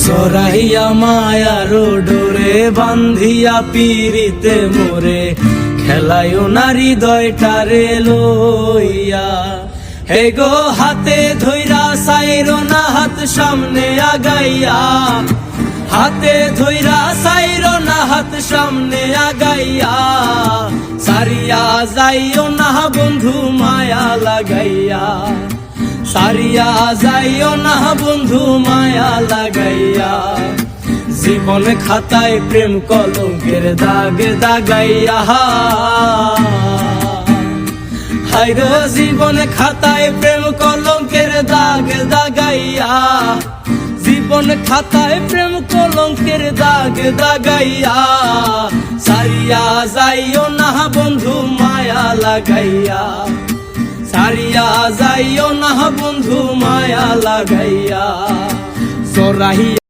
জড়াইয়া মায়ার ডোরে বান্ধিয়া পিরিতে মোরে খেলায়ও নারী হৃদয়টারে লইয়া। হে গো হাতে ধইরা সাইরো না হাত সামনে আগাইয়া, হাতে ধইরা সাইরো না হাত সামনে আগাইয়া। সারিয়া যাইও না বন্ধু মায়া লাগাইয়া, সারিয়া যাইও না বন্ধু মায়া লাগাইয়া। জীবন খাতায় প্রেম কলঙ্কের দাগ দাগাইয়া, হায়রে জীবন খাতায় প্রেম কলঙ্কের দাগ দাগাইয়া। জীবন খাতায় প্রেম কলঙ্কের দাগ দাগাইয়া। সারিয়া যাইও না বন্ধু মায়া লাগাইয়া, সারিয়া যাইও না বন্ধু মায়া লাগাইয়া। জড়াইয়া